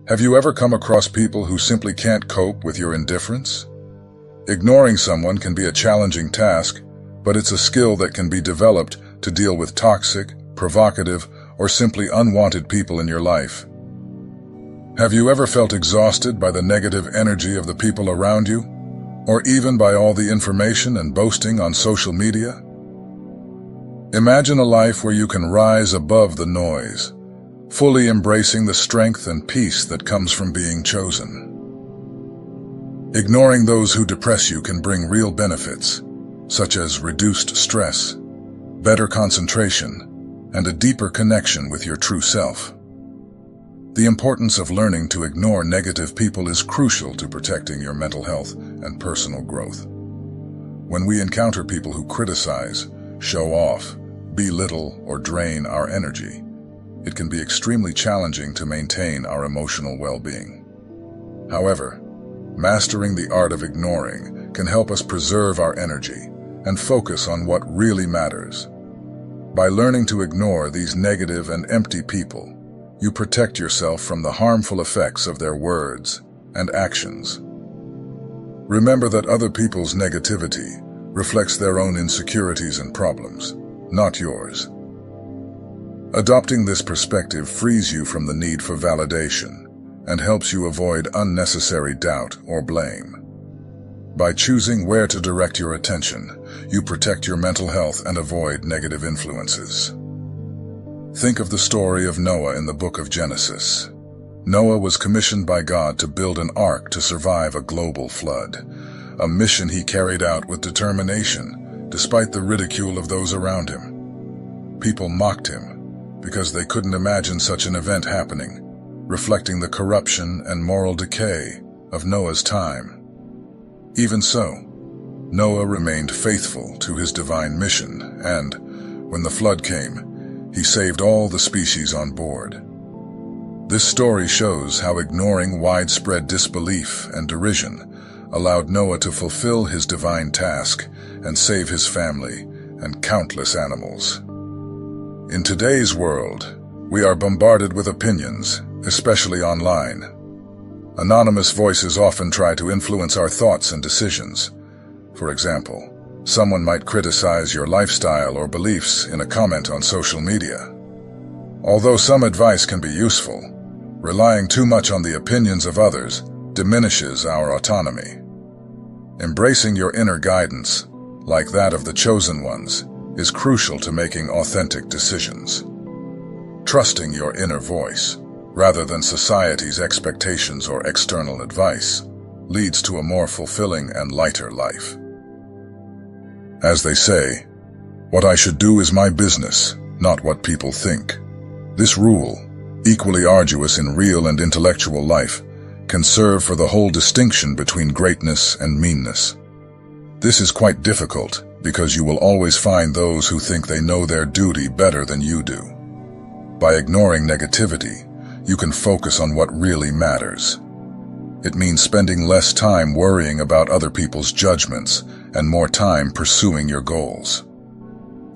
Have you ever come across people who simply can't cope with your indifference? Ignoring someone can be a challenging task, but it's a skill that can be developed to deal with toxic, provocative, or simply unwanted people in your life. Have you ever felt exhausted by the negative energy of the people around you, or even by all the information and boasting on social media? Imagine a life where you can rise above the noise, fully embracing the strength and peace that comes from being chosen. Ignoring those who depress you can bring real benefits, such as reduced stress, better concentration, and a deeper connection with your true self. The importance of learning to ignore negative people is crucial to protecting your mental health and personal growth. When we encounter people who criticize, show off, belittle, or drain our energy, it can be extremely challenging to maintain our emotional well-being. However, mastering the art of ignoring can help us preserve our energy and focus on what really matters. By learning to ignore these negative and empty people, you protect yourself from the harmful effects of their words and actions. Remember that other people's negativity reflects their own insecurities and problems, not yours. Adopting this perspective frees you from the need for validation and helps you avoid unnecessary doubt or blame. By choosing where to direct your attention, you protect your mental health and avoid negative influences. Think of the story of Noah in the book of Genesis. Noah was commissioned by God to build an ark to survive a global flood, a mission he carried out with determination, despite the ridicule of those around him. People mocked him because they couldn't imagine such an event happening, reflecting the corruption and moral decay of Noah's time. Even so, Noah remained faithful to his divine mission, and, when the flood came, he saved all the species on board. This story shows how ignoring widespread disbelief and derision allowed Noah to fulfill his divine task and save his family and countless animals. In today's world, we are bombarded with opinions, especially online. Anonymous voices often try to influence our thoughts and decisions. For example, someone might criticize your lifestyle or beliefs in a comment on social media. Although some advice can be useful, relying too much on the opinions of others diminishes our autonomy. Embracing your inner guidance, like that of the chosen ones, is crucial to making authentic decisions. Trusting your inner voice, rather than society's expectations or external advice, leads to a more fulfilling and lighter life. As they say, what I should do is my business, not what people think. This rule, equally arduous in real and intellectual life, can serve for the whole distinction between greatness and meanness. This is quite difficult because you will always find those who think they know their duty better than you do. By ignoring negativity, you can focus on what really matters. It means spending less time worrying about other people's judgments and more time pursuing your goals.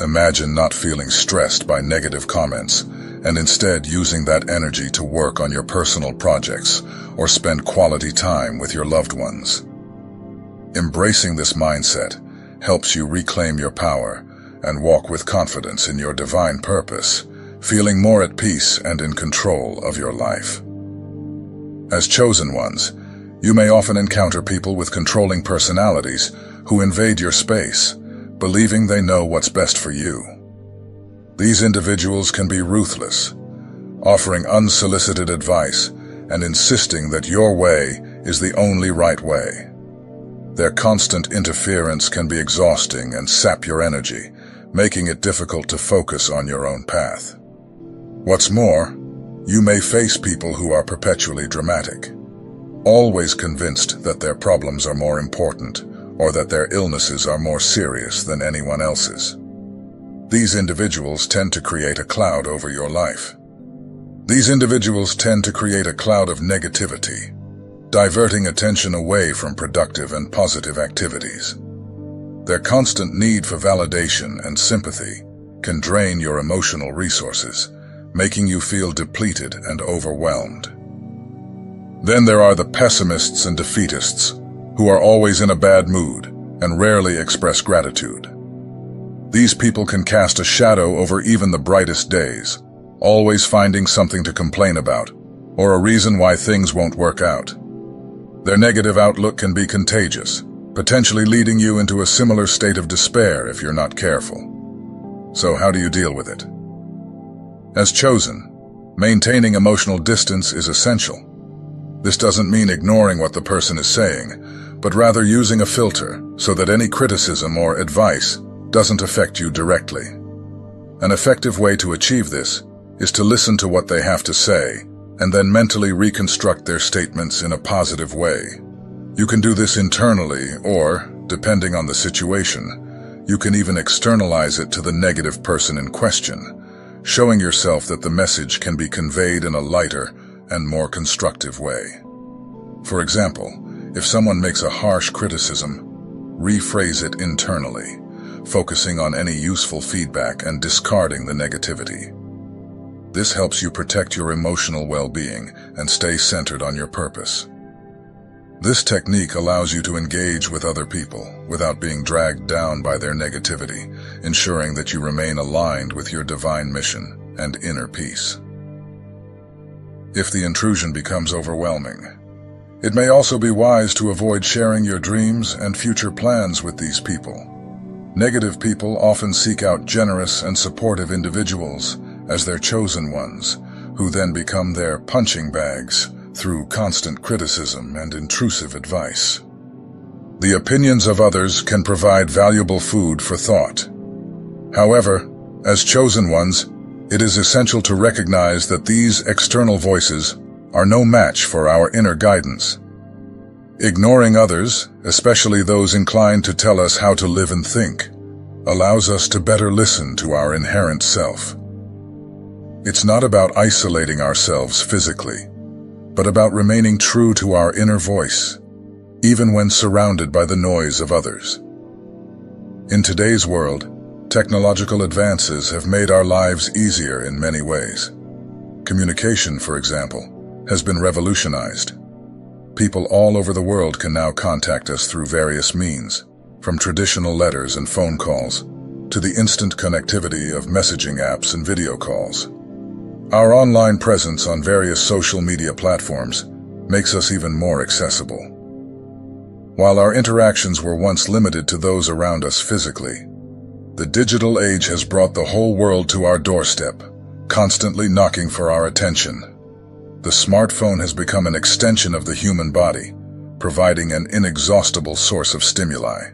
Imagine not feeling stressed by negative comments and instead using that energy to work on your personal projects or spend quality time with your loved ones. Embracing this mindset helps you reclaim your power and walk with confidence in your divine purpose, feeling more at peace and in control of your life. As chosen ones, you may often encounter people with controlling personalities who invade your space, believing they know what's best for you. These individuals can be ruthless, offering unsolicited advice and insisting that your way is the only right way. Their constant interference can be exhausting and sap your energy, making it difficult to focus on your own path. What's more, you may face people who are perpetually dramatic, always convinced that their problems are more important or that their illnesses are more serious than anyone else's. These individuals tend to create a cloud over your life. These individuals tend to create a cloud of negativity, diverting attention away from productive and positive activities. Their constant need for validation and sympathy can drain your emotional resources, making you feel depleted and overwhelmed. Then there are the pessimists and defeatists, who are always in a bad mood and rarely express gratitude. These people can cast a shadow over even the brightest days, always finding something to complain about, or a reason why things won't work out. Their negative outlook can be contagious, potentially leading you into a similar state of despair if you're not careful. So how do you deal with it? As chosen, maintaining emotional distance is essential. This doesn't mean ignoring what the person is saying, but rather using a filter so that any criticism or advice doesn't affect you directly. An effective way to achieve this is to listen to what they have to say and then mentally reconstruct their statements in a positive way. You can do this internally or, depending on the situation, you can even externalize it to the negative person in question, showing yourself that the message can be conveyed in a lighter and more constructive way. For example, if someone makes a harsh criticism, rephrase it internally, focusing on any useful feedback and discarding the negativity. This helps you protect your emotional well-being and stay centered on your purpose. This technique allows you to engage with other people without being dragged down by their negativity, ensuring that you remain aligned with your divine mission and inner peace. If the intrusion becomes overwhelming, it may also be wise to avoid sharing your dreams and future plans with these people. Negative people often seek out generous and supportive individuals as their chosen ones, who then become their punching bags through constant criticism and intrusive advice. The opinions of others can provide valuable food for thought. However, as chosen ones, it is essential to recognize that these external voices are no match for our inner guidance. Ignoring others, especially those inclined to tell us how to live and think, allows us to better listen to our inherent self. It's not about isolating ourselves physically, but about remaining true to our inner voice, even when surrounded by the noise of others. In today's world, technological advances have made our lives easier in many ways. Communication, for example, has been revolutionized. People all over the world can now contact us through various means, from traditional letters and phone calls to the instant connectivity of messaging apps and video calls. Our online presence on various social media platforms makes us even more accessible. While our interactions were once limited to those around us physically, the digital age has brought the whole world to our doorstep, constantly knocking for our attention. The smartphone has become an extension of the human body, providing an inexhaustible source of stimuli.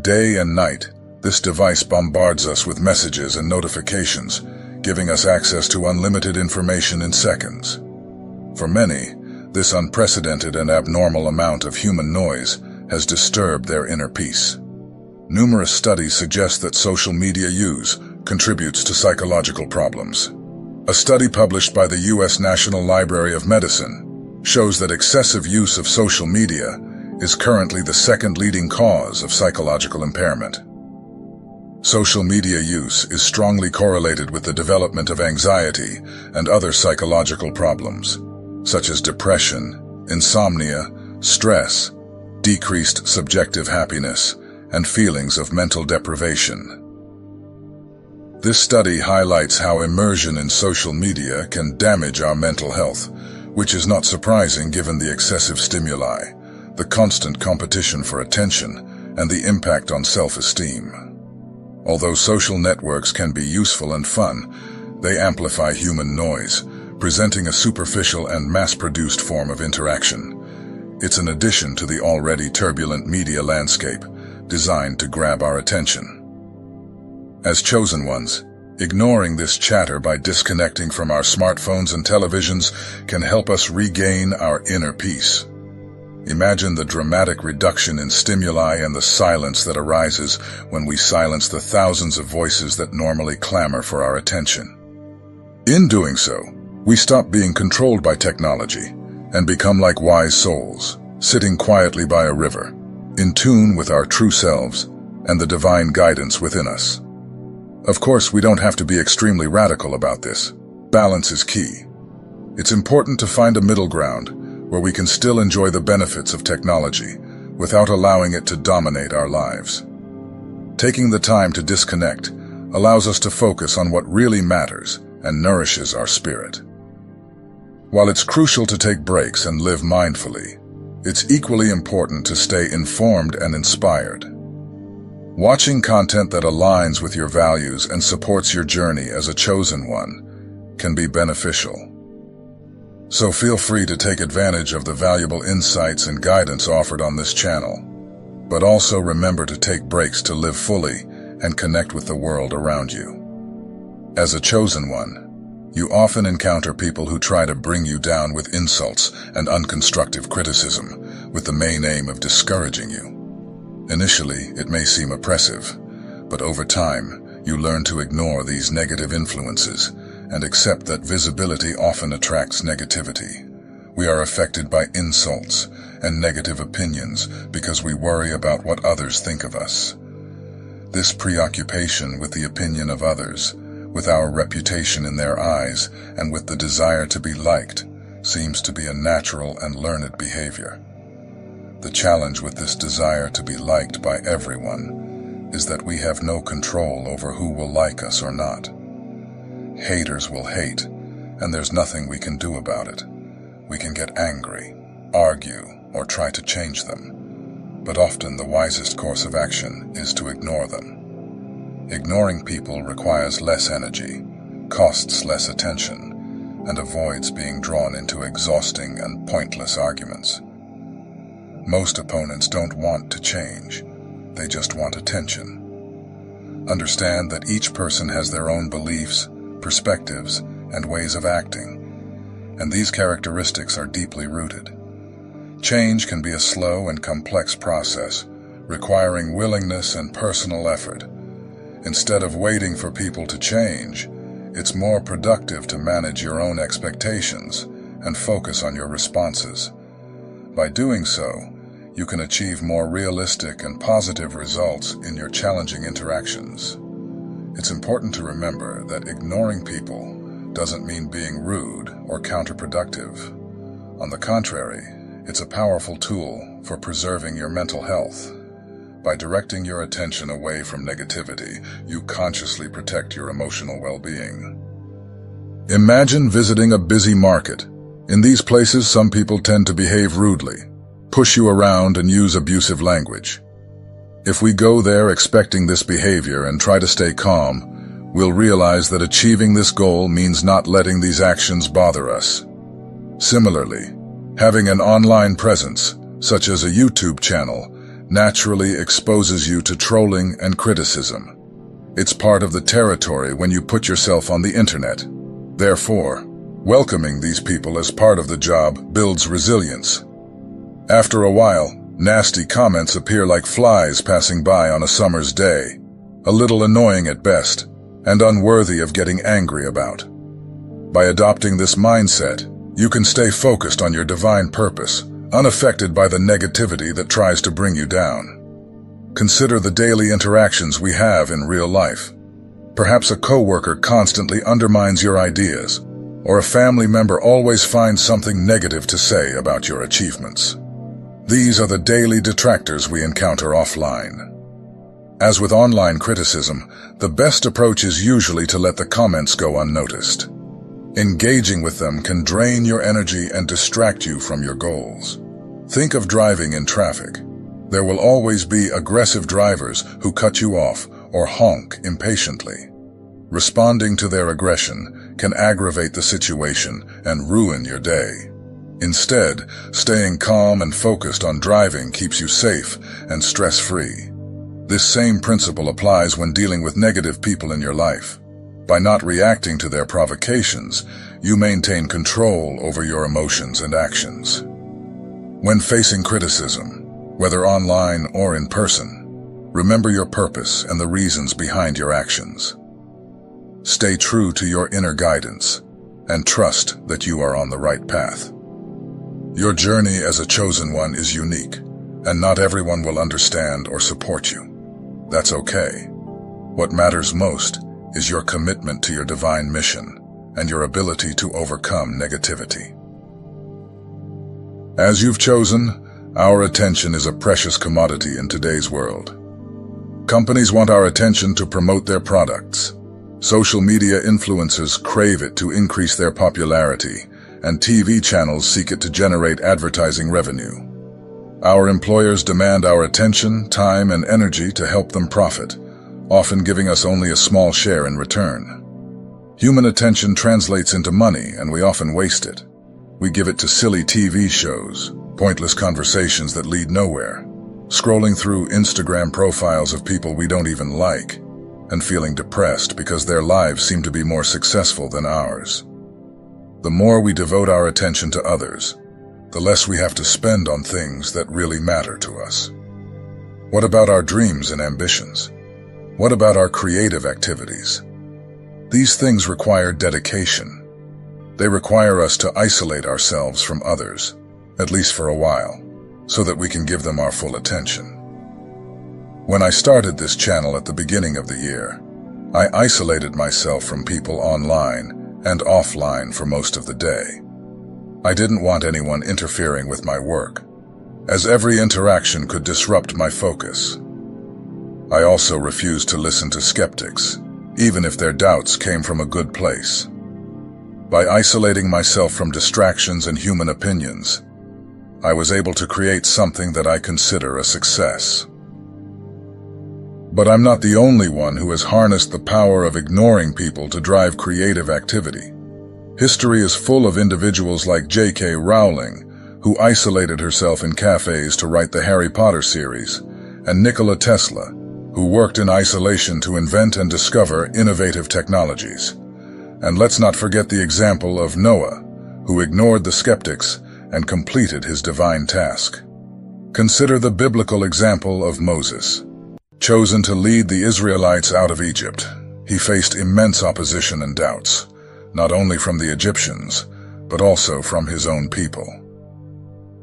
Day and night, this device bombards us with messages and notifications, giving us access to unlimited information in seconds. For many, this unprecedented and abnormal amount of human noise has disturbed their inner peace. Numerous studies suggest that social media use contributes to psychological problems. A study published by the U.S. National Library of Medicine shows that excessive use of social media is currently the second leading cause of psychological impairment. Social media use is strongly correlated with the development of anxiety and other psychological problems, such as depression, insomnia, stress, decreased subjective happiness, and feelings of mental deprivation. This study highlights how immersion in social media can damage our mental health, which is not surprising given the excessive stimuli, the constant competition for attention, and the impact on self-esteem. Although social networks can be useful and fun, they amplify human noise, presenting a superficial and mass-produced form of interaction. It's an addition to the already turbulent media landscape, designed to grab our attention. As chosen ones, ignoring this chatter by disconnecting from our smartphones and televisions can help us regain our inner peace. Imagine the dramatic reduction in stimuli and the silence that arises when we silence the thousands of voices that normally clamor for our attention. In doing so, we stop being controlled by technology and become like wise souls, sitting quietly by a river, in tune with our true selves and the divine guidance within us. Of course, we don't have to be extremely radical about this. Balance is key. It's important to find a middle ground, where we can still enjoy the benefits of technology without allowing it to dominate our lives. Taking the time to disconnect allows us to focus on what really matters and nourishes our spirit. While it's crucial to take breaks and live mindfully, it's equally important to stay informed and inspired. Watching content that aligns with your values and supports your journey as a chosen one can be beneficial. So feel free to take advantage of the valuable insights and guidance offered on this channel, but also remember to take breaks to live fully and connect with the world around you. As a chosen one, you often encounter people who try to bring you down with insults and unconstructive criticism, with the main aim of discouraging you. Initially, it may seem oppressive, but over time, you learn to ignore these negative influences and accept that visibility often attracts negativity. We are affected by insults and negative opinions because we worry about what others think of us. This preoccupation with the opinion of others, with our reputation in their eyes, and with the desire to be liked, seems to be a natural and learned behavior. The challenge with this desire to be liked by everyone is that we have no control over who will like us or not. Haters will hate, and there's nothing we can do about it. We can get angry, argue, or try to change them, but often the wisest course of action is to ignore them. Ignoring people requires less energy, costs less attention, and avoids being drawn into exhausting and pointless arguments. Most opponents don't want to change, they just want attention. Understand that each person has their own beliefs, perspectives, and ways of acting, and these characteristics are deeply rooted. Change can be a slow and complex process, requiring willingness and personal effort. Instead of waiting for people to change, it's more productive to manage your own expectations and focus on your responses. By doing so, you can achieve more realistic and positive results in your challenging interactions. It's important to remember that ignoring people doesn't mean being rude or counterproductive. On the contrary, it's a powerful tool for preserving your mental health. By directing your attention away from negativity, you consciously protect your emotional well-being. Imagine visiting a busy market. In these places, some people tend to behave rudely, push you around, and use abusive language. If we go there expecting this behavior and try to stay calm, we'll realize that achieving this goal means not letting these actions bother us. Similarly, having an online presence, such as a YouTube channel, naturally exposes you to trolling and criticism. It's part of the territory when you put yourself on the internet. Therefore, welcoming these people as part of the job builds resilience. After a while, nasty comments appear like flies passing by on a summer's day, a little annoying at best, and unworthy of getting angry about. By adopting this mindset, you can stay focused on your divine purpose, unaffected by the negativity that tries to bring you down. Consider the daily interactions we have in real life. Perhaps a coworker constantly undermines your ideas, or a family member always finds something negative to say about your achievements. These are the daily detractors we encounter offline. As with online criticism, the best approach is usually to let the comments go unnoticed. Engaging with them can drain your energy and distract you from your goals. Think of driving in traffic. There will always be aggressive drivers who cut you off or honk impatiently. Responding to their aggression can aggravate the situation and ruin your day. Instead, staying calm and focused on driving keeps you safe and stress-free. This same principle applies when dealing with negative people in your life. By not reacting to their provocations, you maintain control over your emotions and actions. When facing criticism, whether online or in person, remember your purpose and the reasons behind your actions. Stay true to your inner guidance and trust that you are on the right path. Your journey as a chosen one is unique, and not everyone will understand or support you. That's okay. What matters most is your commitment to your divine mission and your ability to overcome negativity. As you've chosen, our attention is a precious commodity in today's world. Companies want our attention to promote their products. Social media influencers crave it to increase their popularity, and TV channels seek it to generate advertising revenue. Our employers demand our attention, time, and energy to help them profit, often giving us only a small share in return. Human attention translates into money, and we often waste it. We give it to silly TV shows, pointless conversations that lead nowhere, scrolling through Instagram profiles of people we don't even like, and feeling depressed because their lives seem to be more successful than ours. The more we devote our attention to others, the less we have to spend on things that really matter to us. What about our dreams and ambitions? What about our creative activities? These things require dedication. They require us to isolate ourselves from others, at least for a while, so that we can give them our full attention. When I started this channel at the beginning of the year, I isolated myself from people online and offline for most of the day. I didn't want anyone interfering with my work, as every interaction could disrupt my focus. I also refused to listen to skeptics, even if their doubts came from a good place. By isolating myself from distractions and human opinions, I was able to create something that I consider a success. But I'm not the only one who has harnessed the power of ignoring people to drive creative activity. History is full of individuals like J.K. Rowling, who isolated herself in cafes to write the Harry Potter series, and Nikola Tesla, who worked in isolation to invent and discover innovative technologies. And let's not forget the example of Noah, who ignored the skeptics and completed his divine task. Consider the biblical example of Moses. Chosen to lead the Israelites out of Egypt, he faced immense opposition and doubts, not only from the Egyptians, but also from his own people.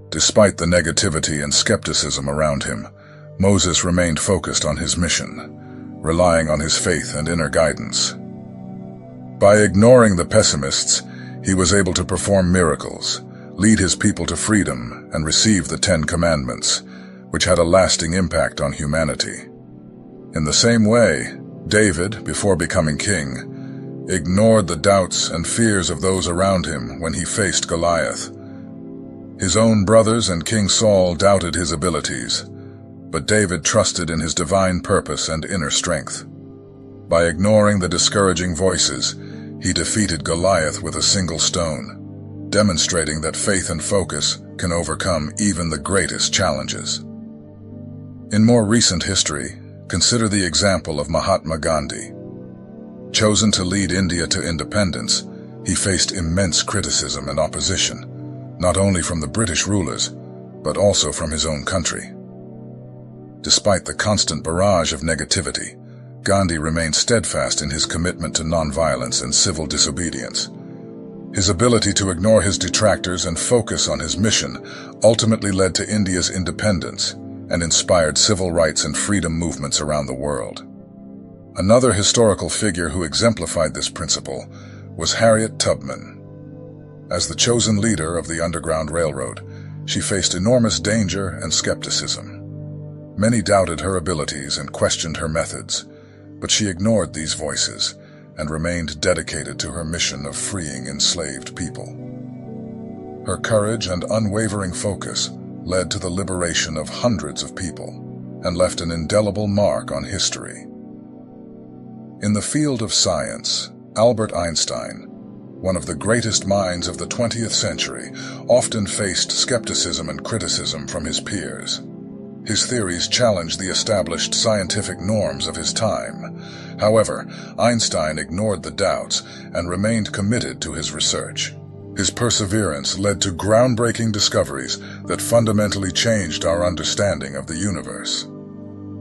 Despite the negativity and skepticism around him, Moses remained focused on his mission, relying on his faith and inner guidance. By ignoring the pessimists, he was able to perform miracles, lead his people to freedom, and receive the 10 Commandments, which had a lasting impact on humanity. In the same way, David, before becoming king, ignored the doubts and fears of those around him when he faced Goliath. His own brothers and King Saul doubted his abilities, but David trusted in his divine purpose and inner strength. By ignoring the discouraging voices, he defeated Goliath with a single stone, demonstrating that faith and focus can overcome even the greatest challenges. In more recent history, consider the example of Mahatma Gandhi. Chosen to lead India to independence, he faced immense criticism and opposition, not only from the British rulers, but also from his own country. Despite the constant barrage of negativity, Gandhi remained steadfast in his commitment to nonviolence and civil disobedience. His ability to ignore his detractors and focus on his mission ultimately led to India's independence and inspired civil rights and freedom movements around the world. Another historical figure who exemplified this principle was Harriet Tubman. As the chosen leader of the Underground Railroad, she faced enormous danger and skepticism. Many doubted her abilities and questioned her methods, but she ignored these voices and remained dedicated to her mission of freeing enslaved people. Her courage and unwavering focus led to the liberation of hundreds of people and left an indelible mark on history. In the field of science, Albert Einstein, one of the greatest minds of the 20th century, often faced skepticism and criticism from his peers. His theories challenged the established scientific norms of his time. However, Einstein ignored the doubts and remained committed to his research. His perseverance led to groundbreaking discoveries that fundamentally changed our understanding of the universe.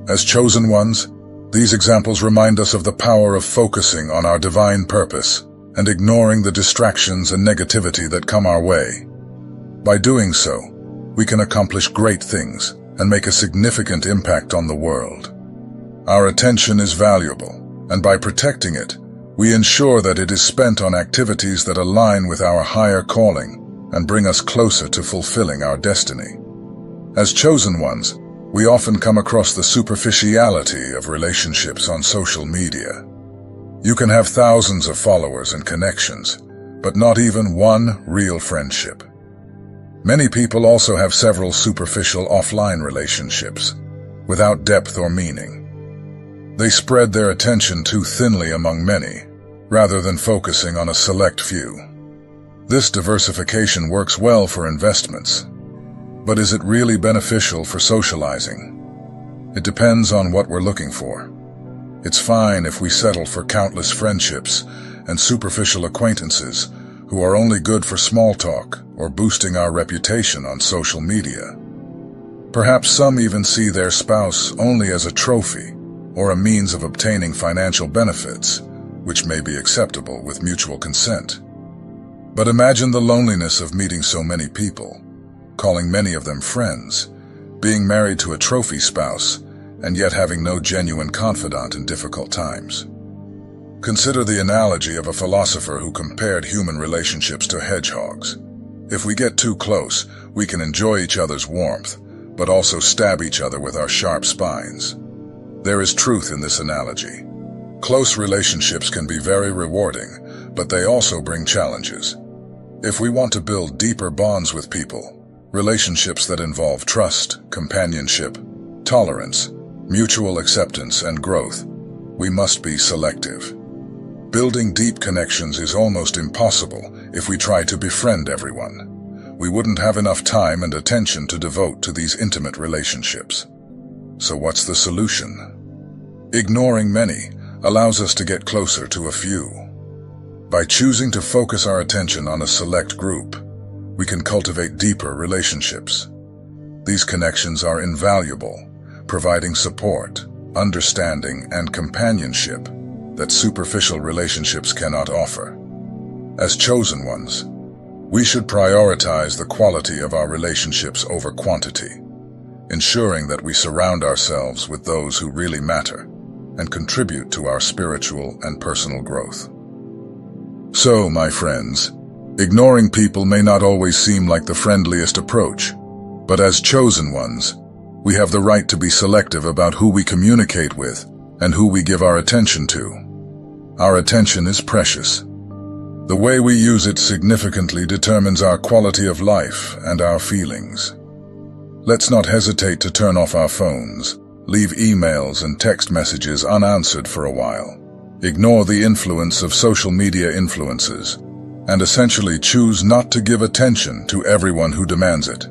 As chosen ones, these examples remind us of the power of focusing on our divine purpose and ignoring the distractions and negativity that come our way. By doing so, we can accomplish great things and make a significant impact on the world. Our attention is valuable, and by protecting it, we ensure that it is spent on activities that align with our higher calling and bring us closer to fulfilling our destiny. As chosen ones, we often come across the superficiality of relationships on social media. You can have thousands of followers and connections, but not even one real friendship. Many people also have several superficial offline relationships, without depth or meaning. They spread their attention too thinly among many, rather than focusing on a select few. This diversification works well for investments, but is it really beneficial for socializing? It depends on what we're looking for. It's fine if we settle for countless friendships and superficial acquaintances who are only good for small talk or boosting our reputation on social media. Perhaps some even see their spouse only as a trophy or a means of obtaining financial benefits, which may be acceptable with mutual consent. But imagine the loneliness of meeting so many people, calling many of them friends, being married to a trophy spouse, and yet having no genuine confidant in difficult times. Consider the analogy of a philosopher who compared human relationships to hedgehogs. If we get too close, we can enjoy each other's warmth, but also stab each other with our sharp spines. There is truth in this analogy. Close relationships can be very rewarding, but they also bring challenges. If we want to build deeper bonds with people, relationships that involve trust, companionship, tolerance, mutual acceptance, and growth, we must be selective. Building deep connections is almost impossible if we try to befriend everyone. We wouldn't have enough time and attention to devote to these intimate relationships. So what's the solution? Ignoring many allows us to get closer to a few. By choosing to focus our attention on a select group, we can cultivate deeper relationships. These connections are invaluable, providing support, understanding, and companionship that superficial relationships cannot offer. As chosen ones, we should prioritize the quality of our relationships over quantity, ensuring that we surround ourselves with those who really matter and contribute to our spiritual and personal growth. So, my friends, ignoring people may not always seem like the friendliest approach, but as chosen ones, we have the right to be selective about who we communicate with and who we give our attention to. Our attention is precious. The way we use it significantly determines our quality of life and our feelings. Let's not hesitate to turn off our phones, leave emails and text messages unanswered for a while, ignore the influence of social media influences, and essentially choose not to give attention to everyone who demands it.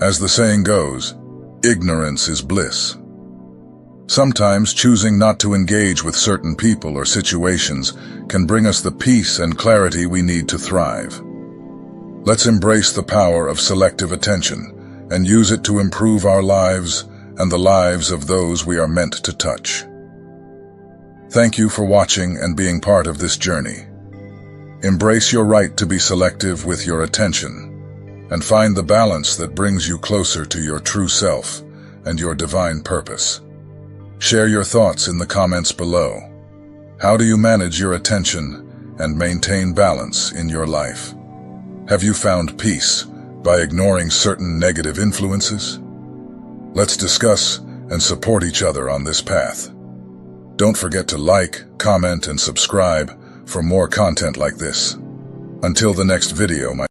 As the saying goes, ignorance is bliss. Sometimes choosing not to engage with certain people or situations can bring us the peace and clarity we need to thrive. Let's embrace the power of selective attention and use it to improve our lives and the lives of those we are meant to touch. Thank you for watching and being part of this journey. Embrace your right to be selective with your attention and find the balance that brings you closer to your true self and your divine purpose. Share your thoughts in the comments below. How do you manage your attention and maintain balance in your life? Have you found peace by ignoring certain negative influences? Let's discuss and support each other on this path. Don't forget to like, comment, and subscribe for more content like this. Until the next video, my